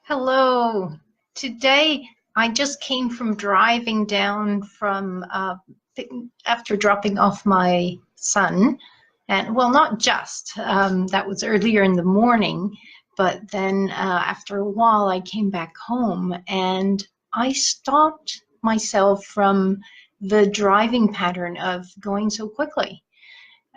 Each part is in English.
Hello. Today I just came from driving down from after dropping off my son. And well, not just, that was earlier in the morning, but then after a while I came back home and I stopped myself from the driving pattern of going so quickly.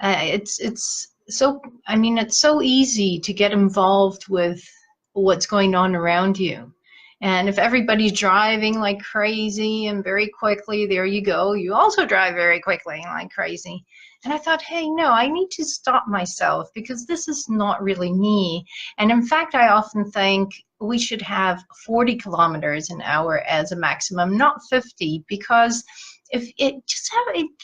It's so easy to get involved with what's going on around you. And if everybody's driving like crazy and very quickly, there you go. You also drive very quickly and like crazy. And I thought, hey, no, I need to stop myself because this is not really me. And in fact, I often think we should have 40 kilometers an hour as a maximum, not 50, because if it just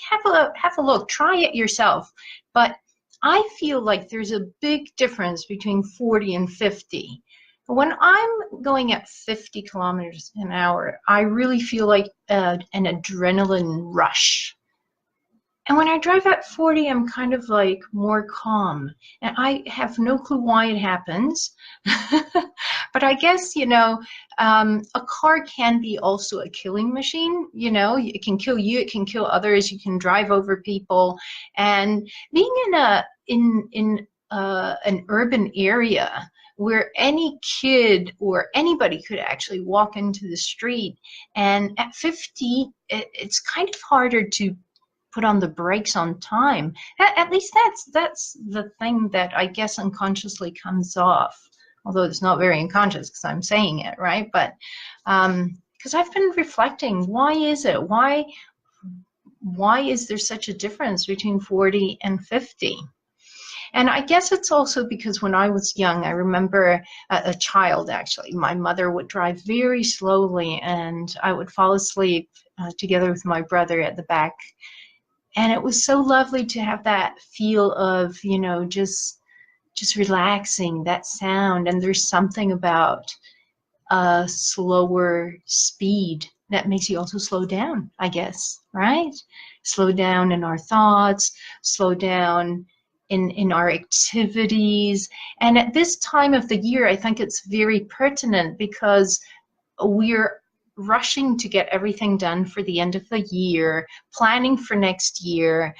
have a look, try it yourself. But I feel like there's a big difference between 40 and 50. When I'm going at 50 kilometers an hour, I really feel like an adrenaline rush. And when I drive at 40, I'm kind of like more calm. And I have no clue why it happens. But I guess, a car can be also a killing machine. It can kill you, it can kill others, you can drive over people. And being in an urban area where any kid or anybody could actually walk into the street, and at 50, it's kind of harder to put on the brakes on time. At least that's the thing that I guess unconsciously comes off, although it's not very unconscious because I'm saying it, right? But because I've been reflecting, why is it? Why is there such a difference between 40 and 50? And I guess it's also because when I was young, I remember a child actually, my mother would drive very slowly and I would fall asleep together with my brother at the back. And it was so lovely to have that feel of, just relaxing, that sound. And there's something about a slower speed that makes you also slow down, I guess, right? Slow down in our thoughts, slow down in our activities. And at this time of the year, I think it's very pertinent because we're rushing to get everything done for the end of the year, planning for next year.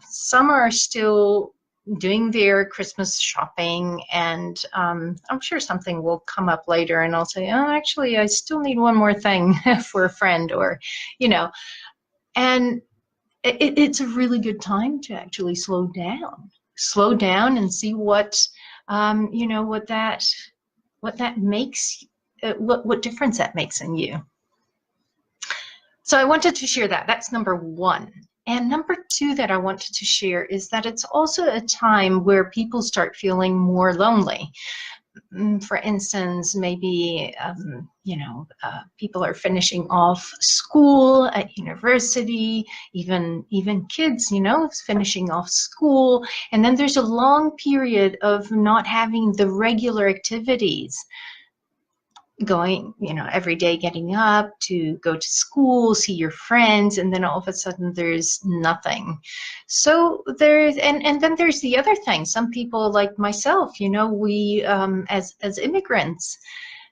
Some are still doing their Christmas shopping, and I'm sure something will come up later and I'll say, oh, actually, I still need one more thing for a friend, or, and it's a really good time to actually slow down and see what, what that makes, what difference that makes in you. So I wanted to share that. That's number one. And number two that I wanted to share is that it's also a time where people start feeling more lonely. For instance, maybe, people are finishing off school at university, even kids, finishing off school. And then there's a long period of not having the regular activities going, every day, getting up to go to school, see your friends, and then all of a sudden there's nothing. So and then there's the other thing. Some people like myself, we as immigrants,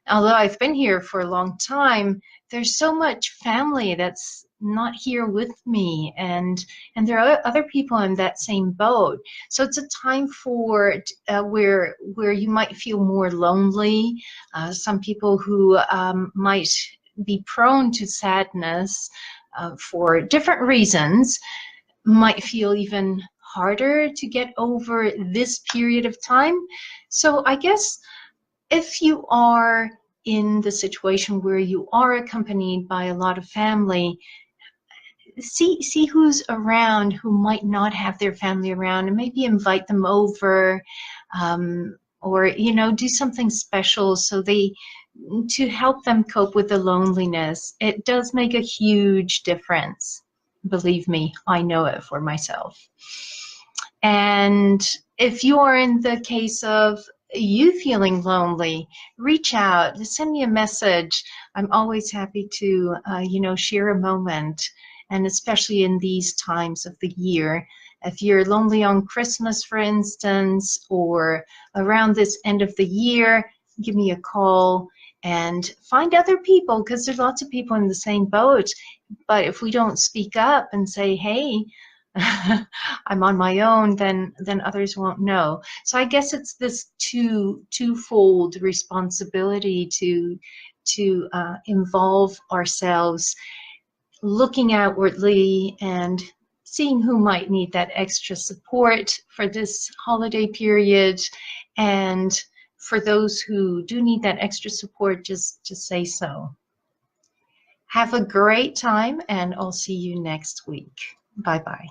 although I've been here for a long time, there's so much family that's not here with me, and there are other people in that same boat. So it's a time for where you might feel more lonely. Some people who might be prone to sadness for different reasons might feel even harder to get over this period of time. So I guess if you are in the situation where you are accompanied by a lot of family, see who's around who might not have their family around, and maybe invite them over, or do something special to help them cope with the loneliness. It does make a huge difference. Believe me, I know it for myself. And if you are in the case of you feeling lonely, reach out, send me a message. I'm always happy to, share a moment. And especially in these times of the year, if you're lonely on Christmas, for instance, or around this end of the year, give me a call and find other people, because there's lots of people in the same boat. But if we don't speak up and say, hey, I'm on my own, then others won't know. So I guess it's this twofold responsibility to involve ourselves, looking outwardly and seeing who might need that extra support for this holiday period, and for those who do need that extra support, just say so. Have a great time, and I'll see you next week. Bye-bye.